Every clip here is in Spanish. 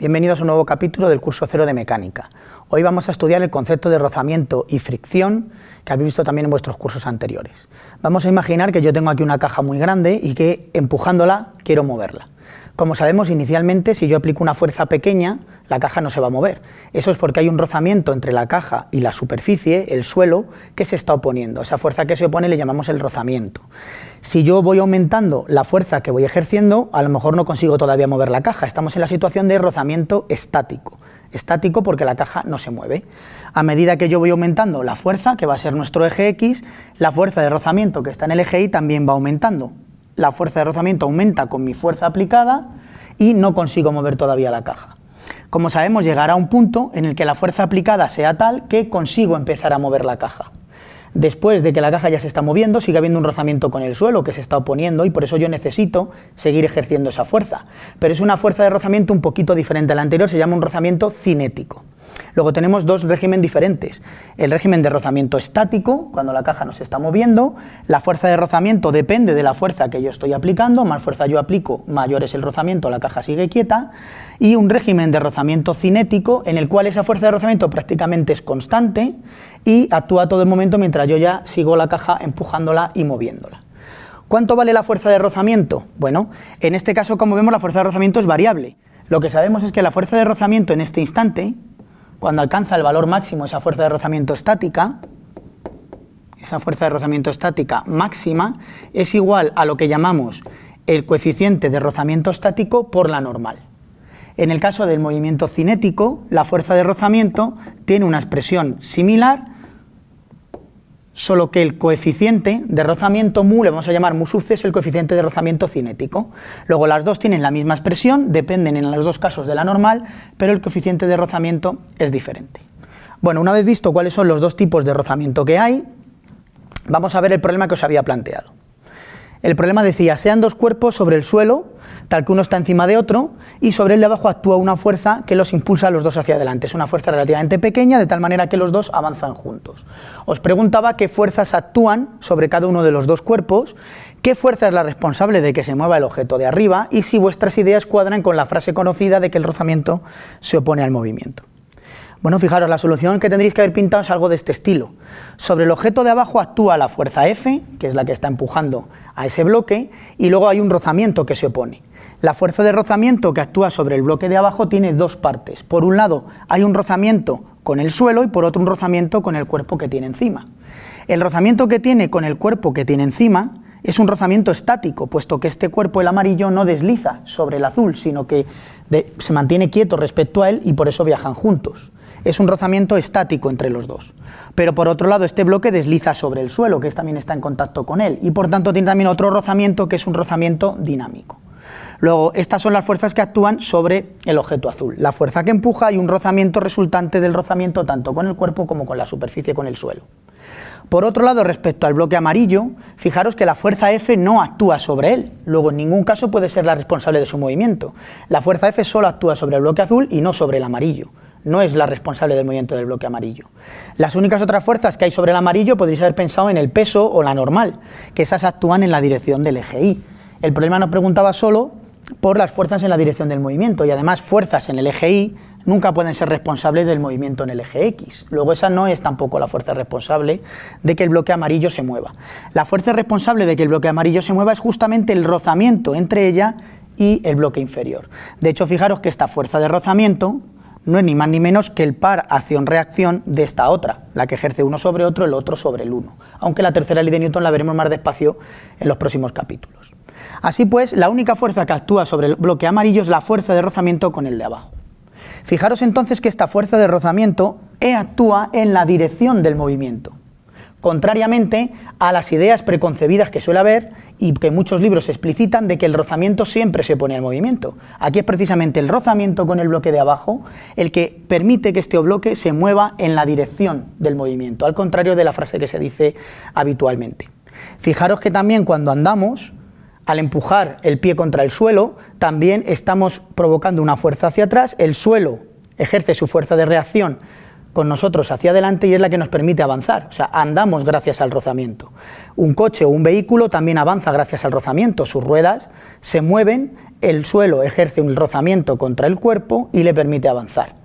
Bienvenidos a un nuevo capítulo del curso 0 de mecánica. Hoy vamos a estudiar el concepto de rozamiento y fricción que habéis visto también en vuestros cursos anteriores. Vamos a imaginar que yo tengo aquí una caja muy grande y que empujándola quiero moverla. Como sabemos, inicialmente si yo aplico una fuerza pequeña, la caja no se va a mover. Eso es porque hay un rozamiento entre la caja y la superficie, el suelo, que se está oponiendo. Esa fuerza que se opone le llamamos el rozamiento. Si yo voy aumentando la fuerza que voy ejerciendo, a lo mejor no consigo todavía mover la caja. Estamos en la situación de rozamiento estático. Estático porque la caja no se mueve. A medida que yo voy aumentando la fuerza, que va a ser nuestro eje X, la fuerza de rozamiento que está en el eje Y también va aumentando. La fuerza de rozamiento aumenta con mi fuerza aplicada y no consigo mover todavía la caja. Como sabemos, llegará a un punto en el que la fuerza aplicada sea tal que consigo empezar a mover la caja. Después de que la caja ya se está moviendo, sigue habiendo un rozamiento con el suelo que se está oponiendo y por eso yo necesito seguir ejerciendo esa fuerza. Pero es una fuerza de rozamiento un poquito diferente a la anterior, se llama un rozamiento cinético. Luego tenemos dos regímenes diferentes. El régimen de rozamiento estático, cuando la caja no se está moviendo, la fuerza de rozamiento depende de la fuerza que yo estoy aplicando, más fuerza yo aplico, mayor es el rozamiento, la caja sigue quieta, y un régimen de rozamiento cinético en el cual esa fuerza de rozamiento prácticamente es constante y actúa todo el momento mientras yo ya sigo la caja empujándola y moviéndola. ¿Cuánto vale la fuerza de rozamiento? Bueno, en este caso, como vemos, la fuerza de rozamiento es variable. Lo que sabemos es que la fuerza de rozamiento en este instante, cuando alcanza el valor máximo, esa fuerza de rozamiento estática máxima, es igual a lo que llamamos el coeficiente de rozamiento estático por la normal. En el caso del movimiento cinético, la fuerza de rozamiento tiene una expresión similar, solo que el coeficiente de rozamiento mu, le vamos a llamar mu sub c, es el coeficiente de rozamiento cinético. Luego las dos tienen la misma expresión, dependen en los dos casos de la normal, pero el coeficiente de rozamiento es diferente. Bueno, una vez visto cuáles son los dos tipos de rozamiento que hay, vamos a ver el problema que os había planteado. El problema decía, sean dos cuerpos sobre el suelo, tal que uno está encima de otro, y sobre el de abajo actúa una fuerza que los impulsa a los dos hacia adelante. Es una fuerza relativamente pequeña, de tal manera que los dos avanzan juntos. Os preguntaba qué fuerzas actúan sobre cada uno de los dos cuerpos, qué fuerza es la responsable de que se mueva el objeto de arriba, y si vuestras ideas cuadran con la frase conocida de que el rozamiento se opone al movimiento. Bueno, fijaros, la solución que tendréis que haber pintado es algo de este estilo. Sobre el objeto de abajo actúa la fuerza F, que es la que está empujando a ese bloque, y luego hay un rozamiento que se opone. La fuerza de rozamiento que actúa sobre el bloque de abajo tiene dos partes. Por un lado hay un rozamiento con el suelo y por otro un rozamiento con el cuerpo que tiene encima. El rozamiento que tiene con el cuerpo que tiene encima es un rozamiento estático, puesto que este cuerpo, el amarillo, no desliza sobre el azul, sino que se mantiene quieto respecto a él y por eso viajan juntos. Es un rozamiento estático entre los dos. Pero por otro lado, este bloque desliza sobre el suelo, que también está en contacto con él, y por tanto tiene también otro rozamiento, que es un rozamiento dinámico. Luego, estas son las fuerzas que actúan sobre el objeto azul. La fuerza que empuja y un rozamiento resultante del rozamiento tanto con el cuerpo como con la superficie, con el suelo. Por otro lado, respecto al bloque amarillo, fijaros que la fuerza F no actúa sobre él. Luego, en ningún caso puede ser la responsable de su movimiento. La fuerza F solo actúa sobre el bloque azul y no sobre el amarillo. No es la responsable del movimiento del bloque amarillo. Las únicas otras fuerzas que hay sobre el amarillo podréis haber pensado en el peso o la normal, que esas actúan en la dirección del eje Y. El problema nos preguntaba solo por las fuerzas en la dirección del movimiento, y además fuerzas en el eje Y nunca pueden ser responsables del movimiento en el eje X. Luego esa no es tampoco la fuerza responsable de que el bloque amarillo se mueva. La fuerza responsable de que el bloque amarillo se mueva es justamente el rozamiento entre ella y el bloque inferior. De hecho, fijaros que esta fuerza de rozamiento no es ni más ni menos que el par acción-reacción de esta otra, la que ejerce uno sobre otro, el otro sobre el uno, aunque la tercera ley de Newton la veremos más despacio en los próximos capítulos. Así pues, la única fuerza que actúa sobre el bloque amarillo es la fuerza de rozamiento con el de abajo. Fijaros entonces que esta fuerza de rozamiento actúa en la dirección del movimiento, contrariamente a las ideas preconcebidas que suele haber y que muchos libros explicitan de que el rozamiento siempre se opone al movimiento. Aquí es precisamente el rozamiento con el bloque de abajo el que permite que este bloque se mueva en la dirección del movimiento, al contrario de la frase que se dice habitualmente. Fijaros que también cuando andamos, al empujar el pie contra el suelo, también estamos provocando una fuerza hacia atrás, el suelo ejerce su fuerza de reacción con nosotros hacia adelante y es la que nos permite avanzar, o sea, andamos gracias al rozamiento. Un coche o un vehículo también avanza gracias al rozamiento, sus ruedas se mueven, el suelo ejerce un rozamiento contra el cuerpo y le permite avanzar.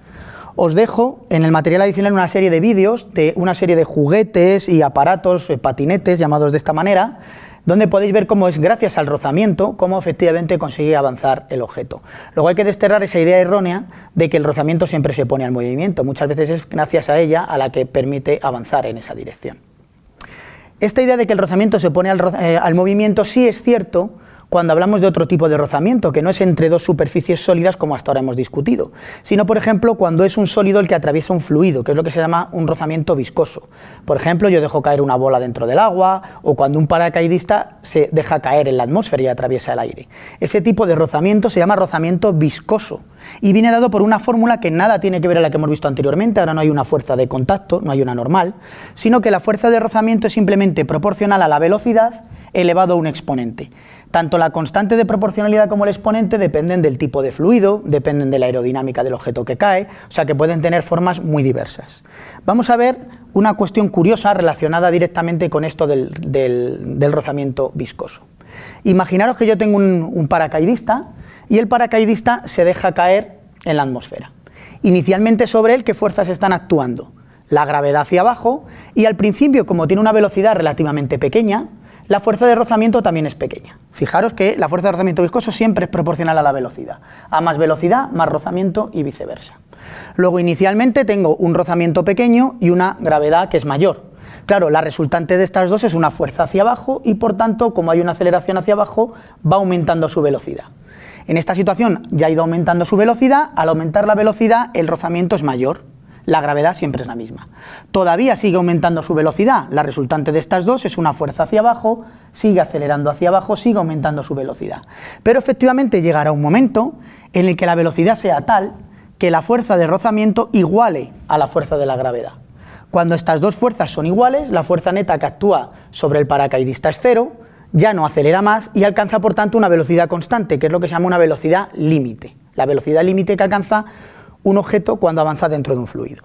Os dejo en el material adicional una serie de vídeos de una serie de juguetes y aparatos, patinetes llamados de esta manera, donde podéis ver cómo es gracias al rozamiento, cómo efectivamente consigue avanzar el objeto. Luego hay que desterrar esa idea errónea de que el rozamiento siempre se pone al movimiento, muchas veces es gracias a ella a la que permite avanzar en esa dirección. Esta idea de que el rozamiento se pone al movimiento sí es cierto cuando hablamos de otro tipo de rozamiento, que no es entre dos superficies sólidas como hasta ahora hemos discutido, sino por ejemplo cuando es un sólido el que atraviesa un fluido, que es lo que se llama un rozamiento viscoso. Por ejemplo, yo dejo caer una bola dentro del agua, o cuando un paracaidista se deja caer en la atmósfera y atraviesa el aire. Ese tipo de rozamiento se llama rozamiento viscoso y viene dado por una fórmula que nada tiene que ver a la que hemos visto anteriormente. Ahora no hay una fuerza de contacto, no hay una normal, sino que la fuerza de rozamiento es simplemente proporcional a la velocidad elevado a un exponente. Tanto la constante de proporcionalidad como el exponente dependen del tipo de fluido, dependen de la aerodinámica del objeto que cae, o sea que pueden tener formas muy diversas. Vamos a ver una cuestión curiosa relacionada directamente con esto del rozamiento viscoso. Imaginaros que yo tengo un paracaidista y el paracaidista se deja caer en la atmósfera. Inicialmente sobre él, ¿qué fuerzas están actuando? La gravedad hacia abajo, y al principio, como tiene una velocidad relativamente pequeña, la fuerza de rozamiento también es pequeña. Fijaros que la fuerza de rozamiento viscoso siempre es proporcional a la velocidad. A más velocidad, más rozamiento y viceversa. Luego, inicialmente tengo un rozamiento pequeño y una gravedad que es mayor. Claro, la resultante de estas dos es una fuerza hacia abajo y, por tanto, como hay una aceleración hacia abajo, va aumentando su velocidad. En esta situación ya ha ido aumentando su velocidad. Al aumentar la velocidad, el rozamiento es mayor. La gravedad siempre es la misma. Todavía sigue aumentando su velocidad, la resultante de estas dos es una fuerza hacia abajo, sigue acelerando hacia abajo, sigue aumentando su velocidad. Pero efectivamente llegará un momento en el que la velocidad sea tal que la fuerza de rozamiento iguale a la fuerza de la gravedad. Cuando estas dos fuerzas son iguales, la fuerza neta que actúa sobre el paracaidista es cero, ya no acelera más y alcanza por tanto una velocidad constante, que es lo que se llama una velocidad límite. La velocidad límite que alcanza un objeto cuando avanza dentro de un fluido.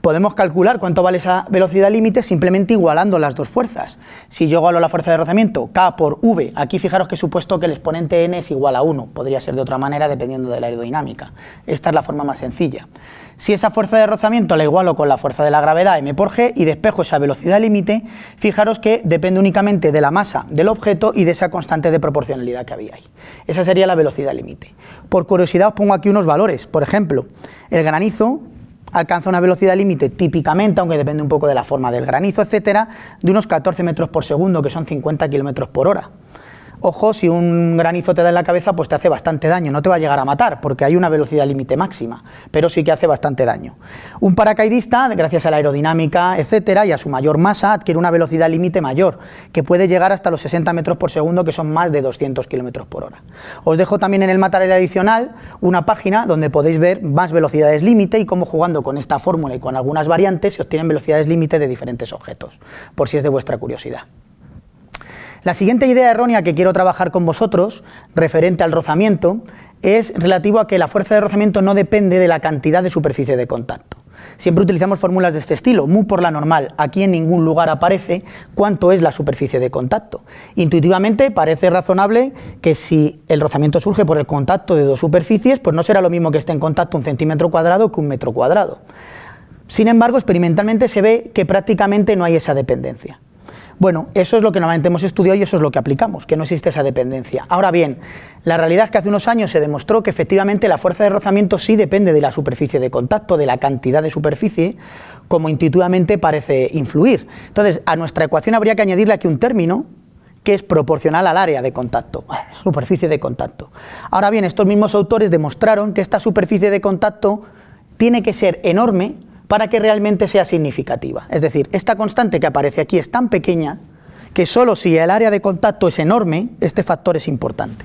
Podemos calcular cuánto vale esa velocidad límite simplemente igualando las dos fuerzas. Si yo igualo la fuerza de rozamiento K por V, aquí fijaros que he supuesto que el exponente n es igual a 1, podría ser de otra manera dependiendo de la aerodinámica. Esta es la forma más sencilla. Si esa fuerza de rozamiento la igualo con la fuerza de la gravedad m por g y despejo esa velocidad límite, fijaros que depende únicamente de la masa del objeto y de esa constante de proporcionalidad que había ahí. Esa sería la velocidad límite. Por curiosidad os pongo aquí unos valores. Por ejemplo, el granizo alcanza una velocidad límite típicamente, aunque depende un poco de la forma del granizo, etcétera, de unos 14 metros por segundo, que son 50 kilómetros por hora. Ojo, si un granizo te da en la cabeza, pues te hace bastante daño, no te va a llegar a matar, porque hay una velocidad límite máxima, pero sí que hace bastante daño. Un paracaidista, gracias a la aerodinámica, etcétera, y a su mayor masa, adquiere una velocidad límite mayor, que puede llegar hasta los 60 metros por segundo, que son más de 200 kilómetros por hora. Os dejo también en el material adicional una página donde podéis ver más velocidades límite y cómo jugando con esta fórmula y con algunas variantes se obtienen velocidades límite de diferentes objetos, por si es de vuestra curiosidad. La siguiente idea errónea que quiero trabajar con vosotros, referente al rozamiento, es relativo a que la fuerza de rozamiento no depende de la cantidad de superficie de contacto. Siempre utilizamos fórmulas de este estilo, mu por la normal. Aquí en ningún lugar aparece cuánto es la superficie de contacto. Intuitivamente parece razonable que si el rozamiento surge por el contacto de dos superficies, pues no será lo mismo que esté en contacto un centímetro cuadrado que un metro cuadrado. Sin embargo, experimentalmente se ve que prácticamente no hay esa dependencia. Bueno, eso es lo que normalmente hemos estudiado y eso es lo que aplicamos, que no existe esa dependencia. Ahora bien, la realidad es que hace unos años se demostró que efectivamente la fuerza de rozamiento sí depende de la superficie de contacto, de la cantidad de superficie, como intuitivamente parece influir. Entonces, a nuestra ecuación habría que añadirle aquí un término que es proporcional al área de contacto, superficie de contacto. Ahora bien, estos mismos autores demostraron que esta superficie de contacto tiene que ser enorme para que realmente sea significativa. Es decir, esta constante que aparece aquí es tan pequeña que solo si el área de contacto es enorme, este factor es importante.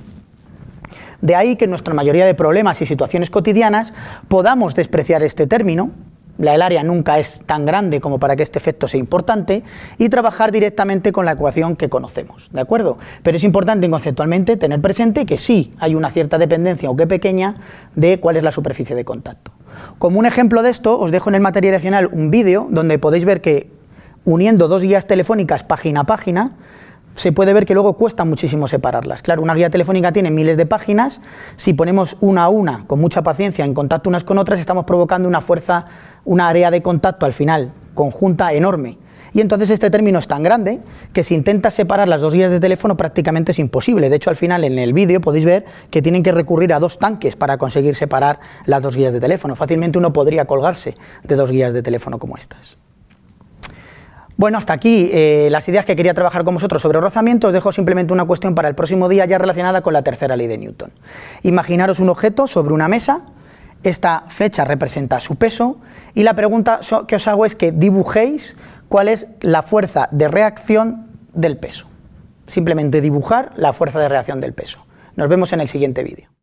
De ahí que en nuestra mayoría de problemas y situaciones cotidianas podamos despreciar este término el área nunca es tan grande como para que este efecto sea importante, y trabajar directamente con la ecuación que conocemos, ¿de acuerdo? Pero es importante conceptualmente tener presente que sí hay una cierta dependencia, aunque pequeña, de cuál es la superficie de contacto. Como un ejemplo de esto, os dejo en el material adicional un vídeo donde podéis ver que uniendo dos guías telefónicas página a página, se puede ver que luego cuesta muchísimo separarlas. Claro, una guía telefónica tiene miles de páginas, si ponemos una a una, con mucha paciencia, en contacto unas con otras, estamos provocando una fuerza, una área de contacto al final conjunta enorme. Y entonces este término es tan grande que si intentas separar las dos guías de teléfono prácticamente es imposible. De hecho, al final en el vídeo podéis ver que tienen que recurrir a dos tanques para conseguir separar las dos guías de teléfono. Fácilmente uno podría colgarse de dos guías de teléfono como estas. Bueno, hasta aquí las ideas que quería trabajar con vosotros sobre rozamiento. Os dejo simplemente una cuestión para el próximo día ya relacionada con la tercera ley de Newton. Imaginaros un objeto sobre una mesa, esta flecha representa su peso y la pregunta que os hago es que dibujéis cuál es la fuerza de reacción del peso. Simplemente dibujar la fuerza de reacción del peso. Nos vemos en el siguiente vídeo.